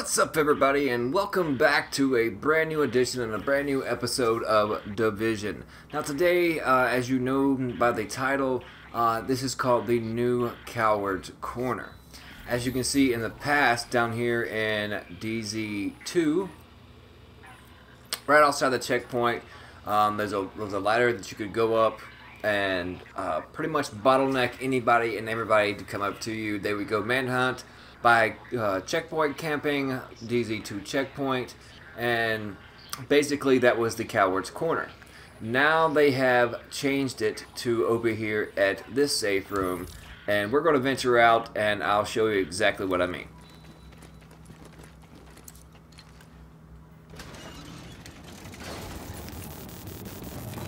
What's up, everybody, and welcome back to a brand new edition and a brand new episode of Division. Now today, as you know by the title, this is called the New Coward's Corner. As you can see in the past, down here in DZ2, right outside the checkpoint, there's a ladder that you could go up and pretty much bottleneck anybody and everybody to come up to you. They would go manhunt by checkpoint camping, DZ2 checkpoint, and basically that was the Coward's Corner. Now they have changed it to over here at this safe room, and we're going to venture out and I'll show you exactly what I mean.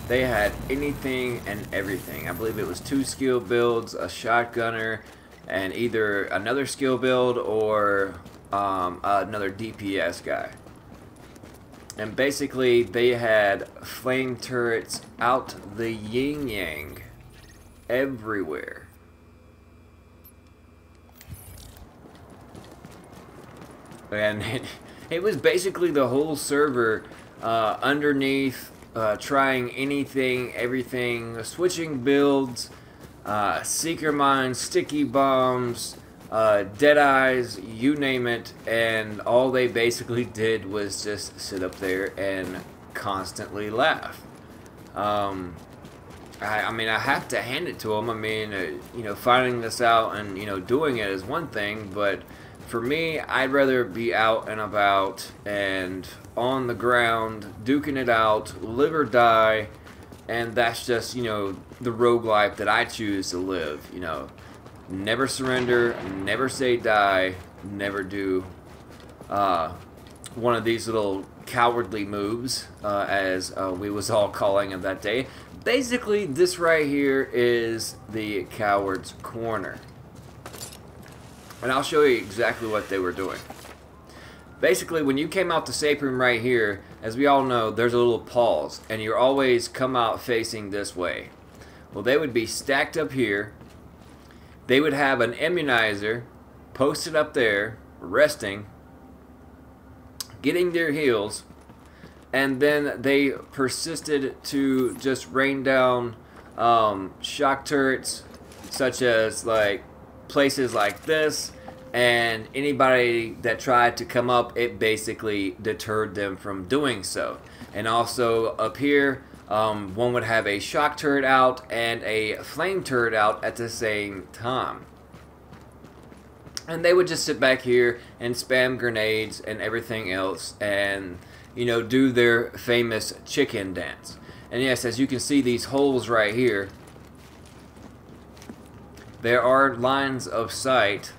They had anything and everything. I believe it was 2 skill builds, a shotgunner, and either another skill build or another DPS guy. And basically they had flame turrets out the yin-yang everywhere. And it was basically the whole server underneath, trying anything, everything, switching builds, seeker mines, sticky bombs, dead eyes, you name it, and all they basically did was just sit up there and constantly laugh. I mean, I have to hand it to them. I mean, you know, finding this out and, you know, doing it is one thing, but for me, I'd rather be out and about and on the ground, duking it out, live or die. And that's just, you know, the rogue life that I choose to live, you know. Never surrender, never say die, never do one of these little cowardly moves, as we was all calling it that day. Basically, this right here is the Coward's Corner. And I'll show you exactly what they were doing. Basically, when you came out the safe room right here, as we all know, there's a little pause, and you always come out facing this way. Well, they would be stacked up here. They would have an immunizer posted up there, resting, getting their heals, and then they persisted to just rain down shock turrets, such as like places like this. And anybody that tried to come up, it basically deterred them from doing so. And also up here, one would have a shock turret out and a flame turret out at the same time. And they would just sit back here and spam grenades and everything else and, you know, do their famous chicken dance. And yes, as you can see, these holes right here, there are lines of sight.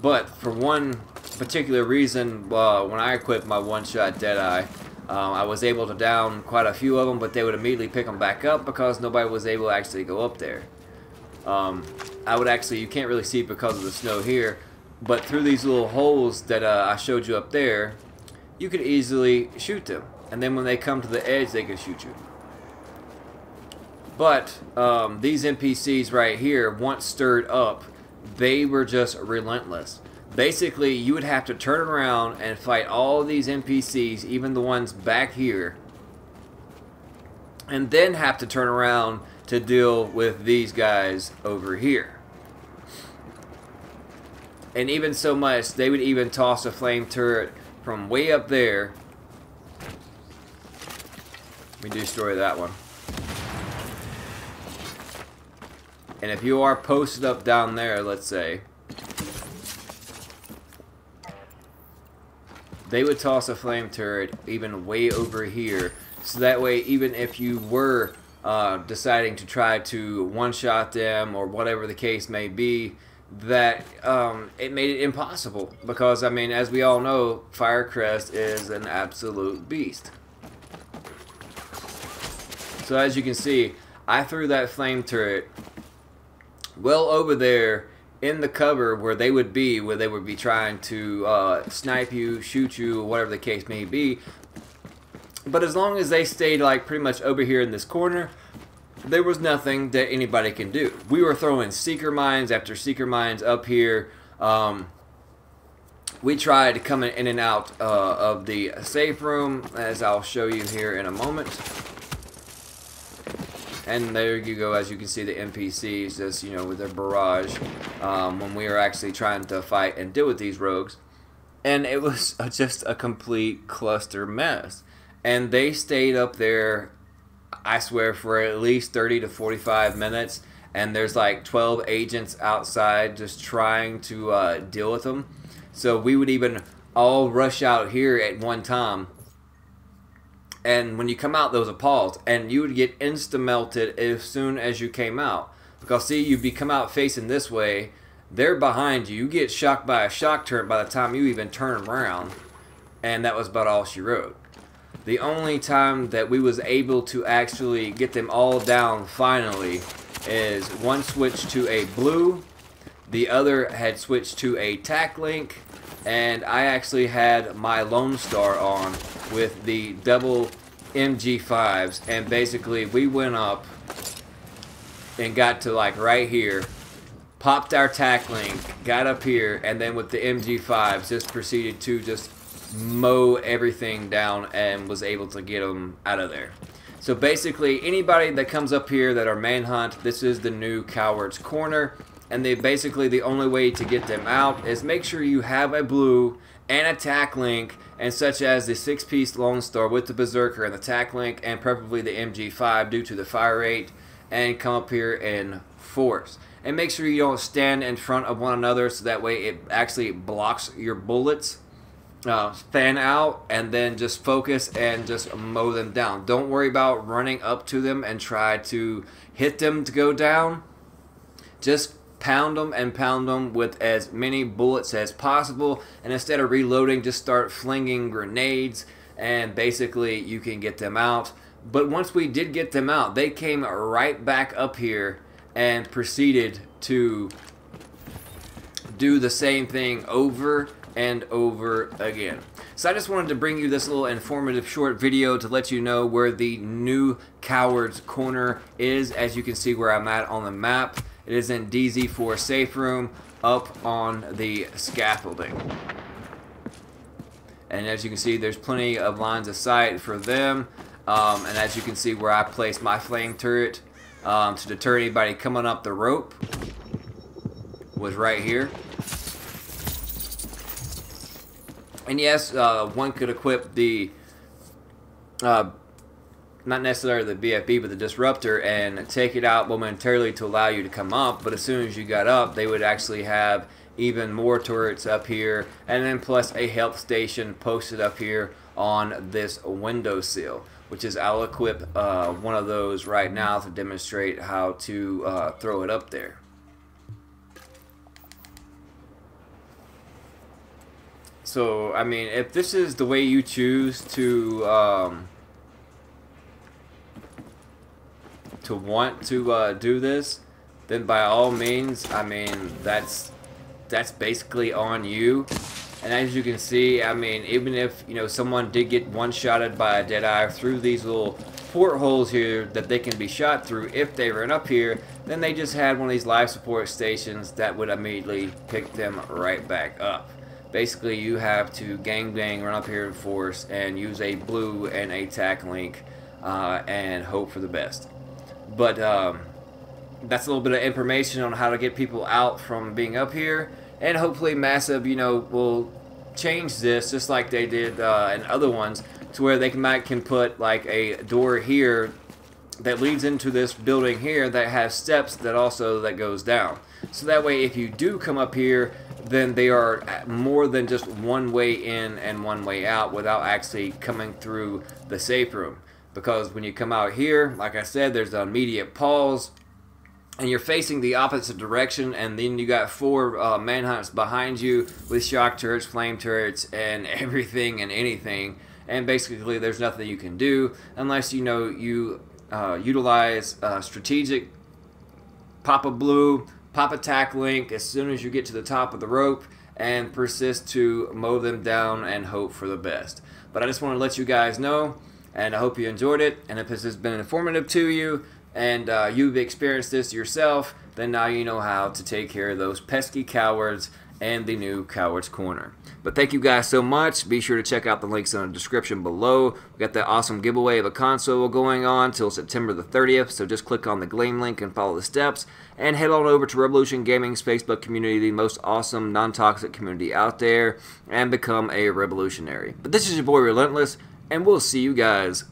But for one particular reason, when I equipped my one-shot Deadeye, I was able to down quite a few of them, but they would immediately pick them back up because nobody was able to actually go up there. I would actually, you can't really see because of the snow here, but through these little holes that I showed you up there, you could easily shoot them. And then when they come to the edge, they can shoot you. But these NPCs right here, once stirred up, they were just relentless. Basically, you would have to turn around and fight all these NPCs, even the ones back here, and then have to turn around to deal with these guys over here. And even so much, they would even toss a flame turret from way up there. Let me destroy that one. And if you are posted up down there, let's say, they would toss a flame turret even way over here. So that way, even if you were deciding to try to one-shot them or whatever the case may be, that it made it impossible. Because, I mean, as we all know, Firecrest is an absolute beast. So as you can see, I threw that flame turret well over there in the cover where they would be trying to snipe you, shoot you, whatever the case may be. But as long as they stayed like pretty much over here in this corner, there was nothing that anybody can do. We were throwing seeker mines after seeker mines up here. we tried coming in and out of the safe room, as I'll show you here in a moment. And there you go, as you can see the NPCs just, you know, with their barrage when we were actually trying to fight and deal with these rogues. And it was just a complete cluster mess. And they stayed up there, I swear, for at least 30 to 45 minutes. And there's like 12 agents outside just trying to deal with them. So we would even all rush out here at one time. And when you come out, there was a pause. And you would get insta-melted as soon as you came out. Because see, you'd come out facing this way. They're behind you. You get shocked by a shock turret by the time you even turn around. And that was about all she wrote. The only time that we was able to actually get them all down finally is one switched to a blue, the other had switched to a tac link, and I actually had my Lone Star on with the double MG5s, and basically we went up and got to like right here, popped our tac link, got up here, and then with the MG5s just proceeded to just mow everything down and was able to get them out of there. So basically anybody that comes up here that are manhunt, this is the new Coward's Corner, and they basically the only way to get them out is make sure you have a blue and a tac link, and such as the 6-piece Lone Star with the Berserker and the tac link, and preferably the MG5 due to the fire rate, and come up here in force. And make sure you don't stand in front of one another so that way it actually blocks your bullets. Fan out and then just focus and just mow them down. Don't worry about running up to them and try to hit them to go down. Just pound them with as many bullets as possible, and instead of reloading, just start flinging grenades, and basically you can get them out. But once we did get them out, they came right back up here and proceeded to do the same thing over and over again. So I just wanted to bring you this little informative short video to let you know where the new Coward's Corner is. As you can see where I'm at on the map, it is in DZ4 Safe Room up on the scaffolding. And as you can see, there's plenty of lines of sight for them. And as you can see where I placed my flame turret to deter anybody coming up the rope was right here. And yes, one could equip the, not necessarily the BFB, but the Disruptor, and take it out momentarily to allow you to come up. But as soon as you got up, they would actually have even more turrets up here, and then plus a help station posted up here on this windowsill, which is, I'll equip one of those right now to demonstrate how to throw it up there. So, I mean, if this is the way you choose to want to do this, then by all means, I mean, that's basically on you. And as you can see, I mean, even if, you know, someone did get one-shotted by a Deadeye through these little portholes here that they can be shot through if they run up here, then they just had one of these life support stations that would immediately pick them right back up. Basically, you have to gang run up here in force and use a blue and a tac link and hope for the best. But that's a little bit of information on how to get people out from being up here, and hopefully Massive, you know, will change this just like they did in other ones, to where they can put like a door here that leads into this building here that has steps that goes down. So that way, if you do come up here, then they are more than just one way in and one way out without actually coming through the safe room. Because when you come out here, like I said, there's an immediate pause, and you're facing the opposite direction, and then you got 4 manhunts behind you with shock turrets, flame turrets, and everything and anything. And basically, there's nothing you can do unless you know you utilize strategic, pop a blue, pop a tac link as soon as you get to the top of the rope, and persist to mow them down and hope for the best. But I just want to let you guys know, and I hope you enjoyed it, and if this has been informative to you, and you've experienced this yourself, then now you know how to take care of those pesky cowards and the new Coward's Corner. But thank you guys so much. Be sure to check out the links in the description below. We got that awesome giveaway of a console going on till September the 30th, so just click on the Gleam link and follow the steps, and head on over to Revolution Gaming's Facebook community, the most awesome, non-toxic community out there, and become a revolutionary. But this is your boy Relentless, and we'll see you guys